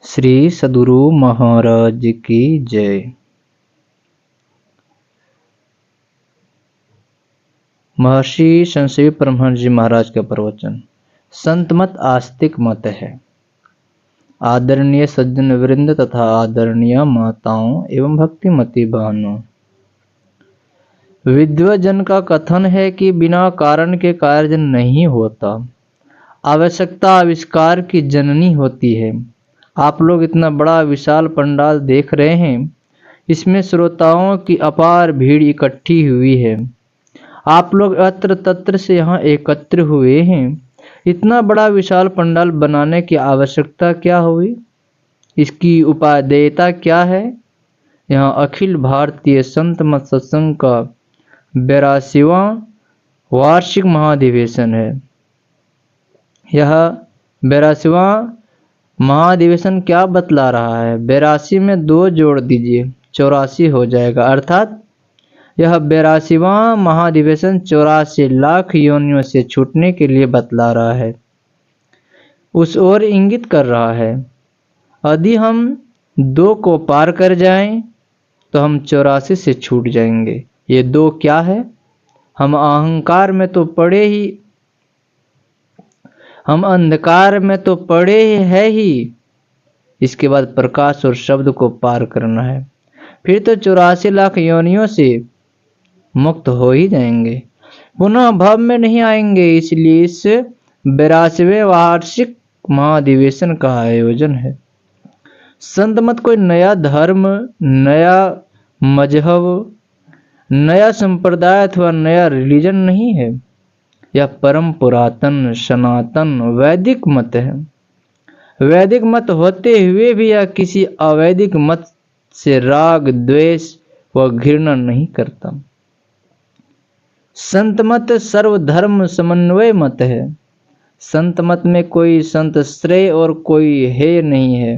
श्री सद्गुरु महाराज की जय। महर्षि संजीव परमहंस जी महाराज का प्रवचन। संत मत आस्तिक मत है। आदरणीय सज्जन वृंद तथा आदरणीय माताओं एवं भक्तिमती बहनों, विद्वजन का कथन है कि बिना कारण के कार्य नहीं होता। आवश्यकता आविष्कार की जननी होती है। आप लोग इतना बड़ा विशाल पंडाल देख रहे हैं, इसमें श्रोताओं की अपार भीड़ इकट्ठी हुई है। आप लोग अत्र तत्र से यहाँ एकत्र हुए हैं। इतना बड़ा विशाल पंडाल बनाने की आवश्यकता क्या हुई? इसकी उपादेयता क्या है? यहाँ अखिल भारतीय संत मत सत्संग का 82वां वार्षिक महाधिवेशन है। यह 82वां महाधिवेशन क्या बतला रहा है? 82 में 2 जोड़ दीजिए, 84 हो जाएगा। अर्थात यह 82वां महाधिवेशन 84 लाख योनियों से छूटने के लिए बतला रहा है, उस ओर इंगित कर रहा है। यदि हम 2 को पार कर जाएं तो हम 84 से छूट जाएंगे। ये 2 क्या है? हम अहंकार में तो पड़े ही, हम अंधकार में तो पड़े है ही, इसके बाद प्रकाश और शब्द को पार करना है। फिर तो 84 लाख योनियों से मुक्त हो ही जाएंगे, पुनः भव में नहीं आएंगे। इसलिए इस 82वें वार्षिक महाधिवेशन का आयोजन है। संत मत कोई नया धर्म, नया मजहब, नया संप्रदाय अथवा नया रिलीजन नहीं है। यह परम पुरातन सनातन वैदिक मत है। वैदिक मत होते हुए भी यह किसी अवैदिक मत से राग, द्वेष व घृणा नहीं करता। संत मत सर्वधर्म समन्वय मत है। संत मत में कोई संत श्रेय और कोई हेय नहीं है,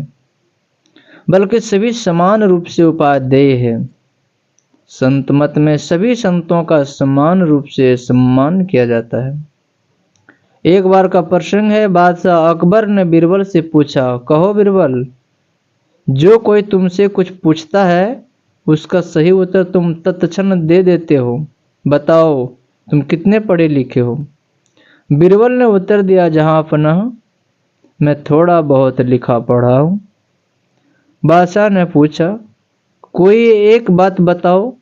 बल्कि सभी समान रूप से उपादेय है। संत मत में सभी संतों का समान रूप से सम्मान किया जाता है। एक बार का प्रसंग है। बादशाह अकबर ने बीरबल से पूछा, कहो बीरबल, जो कोई तुमसे कुछ पूछता है उसका सही उत्तर तुम तत्क्षण दे देते हो। बताओ तुम कितने पढ़े लिखे हो? बीरबल ने उत्तर दिया, जहां पनाह मैं थोड़ा बहुत लिखा पढ़ा हूं। बादशाह ने पूछा, कोई एक बात बताओ,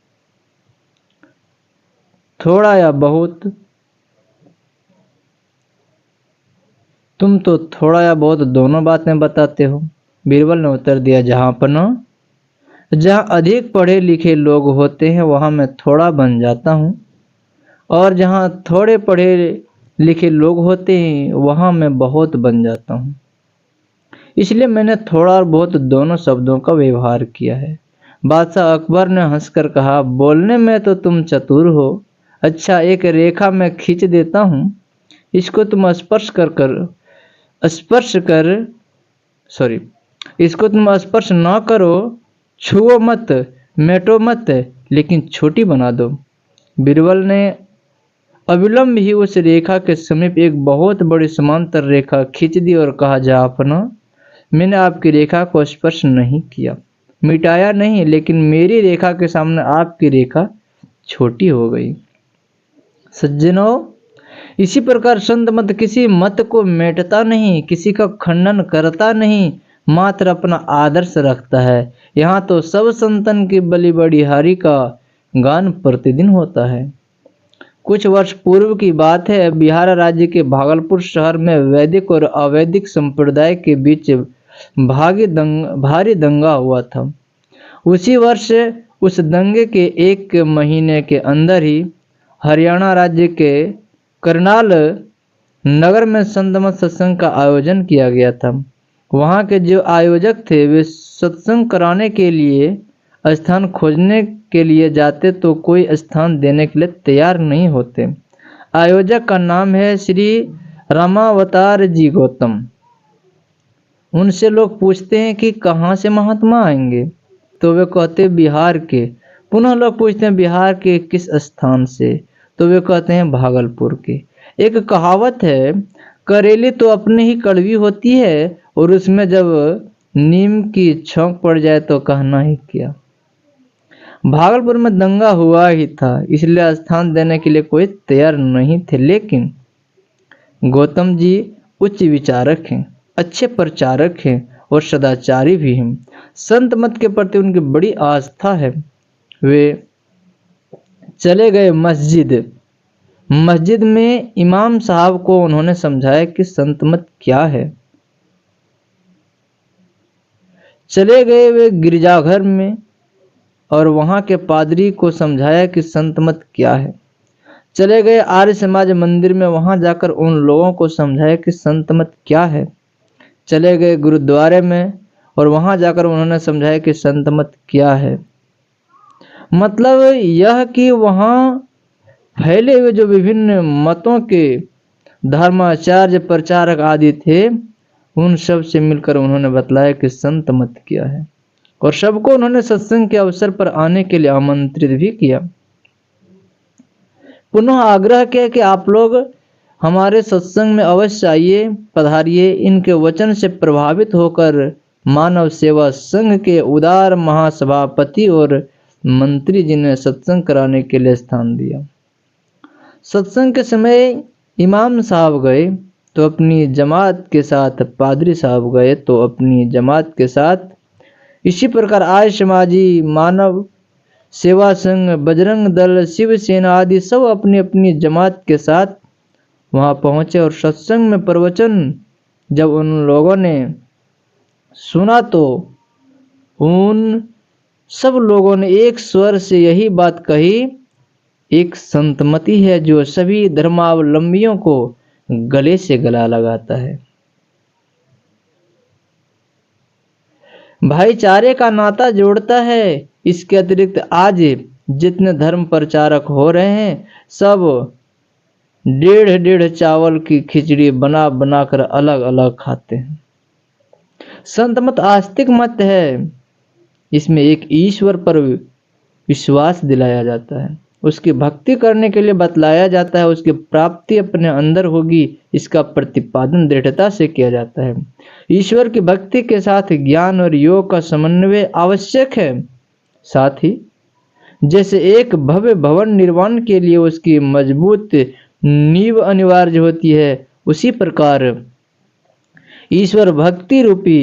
थोड़ा या बहुत? तुम तो थोड़ा या बहुत दोनों बातें बताते हो। बीरबल ने उत्तर दिया, जहां पनाह जहां अधिक पढ़े लिखे लोग होते हैं वहां मैं थोड़ा बन जाता हूं, और जहां थोड़े पढ़े लिखे लोग होते हैं वहां मैं बहुत बन जाता हूं। इसलिए मैंने थोड़ा और बहुत दोनों शब्दों का व्यवहार किया है। बादशाह अकबर ने हंसकर कहा, बोलने में तो तुम चतुर हो। अच्छा, एक रेखा मैं खींच देता हूं, इसको तुम इसको तुम स्पर्श ना करो, छुओ मत, मेटो मत, लेकिन छोटी बना दो। बीरबल ने अविलंब ही उस रेखा के समीप एक बहुत बड़ी समांतर रेखा खींच दी और कहा, जहां मैंने आपकी रेखा को स्पर्श नहीं किया, मिटाया नहीं, लेकिन मेरी रेखा के सामने आपकी रेखा छोटी हो गई। सज्जनों, इसी प्रकार संत मत किसी मत को मेटता नहीं, किसी का खंडन करता नहीं, मात्र अपना आदर्श रखता है। यहाँ तो सब संतन की बलि बड़ी हारी का गान प्रतिदिन होता है। कुछ वर्ष पूर्व की बात है। बिहार राज्य के भागलपुर शहर में वैदिक और अवैदिक संप्रदाय के बीच भारी दंगा हुआ था। उसी वर्ष उस दंगे के 1 महीने के अंदर ही हरियाणा राज्य के करनाल नगर में संत मत सत्संग का आयोजन किया गया था। वहां के जो आयोजक थे वे सत्संग कराने के लिए स्थान खोजने के लिए जाते तो कोई स्थान देने के लिए तैयार नहीं होते। आयोजक का नाम है श्री रामावतार जी गौतम। उनसे लोग पूछते हैं कि कहाँ से महात्मा आएंगे, तो वे कहते बिहार के। पुनः लोग पूछते हैं बिहार के किस स्थान से, तो वे कहते हैं भागलपुर के। एक कहावत है, करेली तो अपनी ही कड़वी होती है, और उसमें जब नीम की छौंक पड़ जाए तो कहना ही क्या। भागलपुर में दंगा हुआ ही था, इसलिए स्थान देने के लिए कोई तैयार नहीं थे, लेकिन गौतम जी उच्च विचारक हैं, अच्छे प्रचारक हैं और सदाचारी भी हैं। संत मत के प्रति उनकी बड़ी आस्था है। वे चले गए मस्जिद। मस्जिद में इमाम साहब को उन्होंने समझाया कि संत मत क्या है। चले गए वे गिरजाघर में और वहां के पादरी को समझाया कि संत मत क्या है। चले गए आर्य समाज मंदिर में, वहां जाकर उन लोगों को समझाया कि संत मत क्या है। चले गए गुरुद्वारे में और वहां जाकर उन्होंने समझाया कि संत मत क्या है। मतलब यह कि वहां फैले हुए जो विभिन्न मतों के धर्माचार्य प्रचारक आदि थे, उन सब से मिलकर उन्होंने बतलाया कि संत मत क्या है और सबको उन्होंने सत्संग के अवसर पर आने के लिए आमंत्रित भी किया। पुनः आग्रह किया कि आप लोग हमारे सत्संग में अवश्य आइए, पधारिए। इनके वचन से प्रभावित होकर मानव सेवा संघ के उदार महासभापति और मंत्री जी ने सत्संग कराने के लिए स्थान दिया। सत्संग के समय इमाम साहब गए तो अपनी जमात के साथ, पादरी साहब गए तो अपनी जमात के साथ। इसी प्रकार आर्य समाजी, मानव सेवा संघ, बजरंग दल, शिवसेना आदि सब अपनी अपनी जमात के साथ वहां पहुंचे और सत्संग में प्रवचन जब उन लोगों ने सुना तो उन सब लोगों ने एक स्वर से यही बात कही, एक संतमति है जो सभी धर्मावलंबियों को गले से गला लगाता है। भाईचारे का नाता जोड़ता है। इसके अतिरिक्त आज जितने धर्म प्रचारक हो रहे हैं, सब डेढ़ डेढ़ चावल की खिचड़ी बना बनाकर अलग अलग खाते हैं। संत मत आस्तिक मत है। इसमें एक ईश्वर पर विश्वास दिलाया जाता है, उसकी भक्ति करने के लिए बतलाया जाता है, उसकी प्राप्ति अपने अंदर होगी, इसका प्रतिपादन दृढ़ता से किया जाता है। ईश्वर की भक्ति के साथ ज्ञान और योग का समन्वय आवश्यक है। साथ ही जैसे एक भव्य भवन निर्माण के लिए उसकी मजबूत नींव अनिवार्य होती है, उसी प्रकार ईश्वर भक्ति रूपी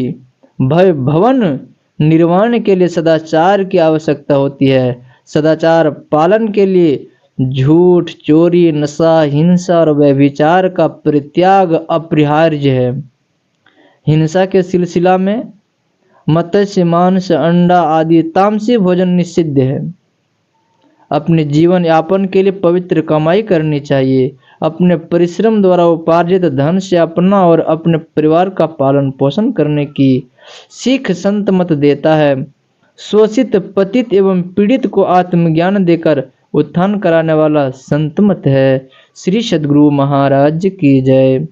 भव्य भवन निर्माण के लिए सदाचार की आवश्यकता होती है। सदाचार पालन के लिए झूठ, चोरी, नशा, हिंसा और व्यभिचार का परित्याग अपरिहार्य है। हिंसा के सिलसिला में मत्स्य, मांस, अंडा आदि तामसी भोजन निषिद्ध है। अपने जीवन यापन के लिए पवित्र कमाई करनी चाहिए। अपने परिश्रम द्वारा उपार्जित धन से अपना और अपने परिवार का पालन पोषण करने की सीख संत मत देता है। शोषित, पतित एवं पीड़ित को आत्मज्ञान देकर उत्थान कराने वाला संत मत है। श्री सद्गुरु महाराज की जय।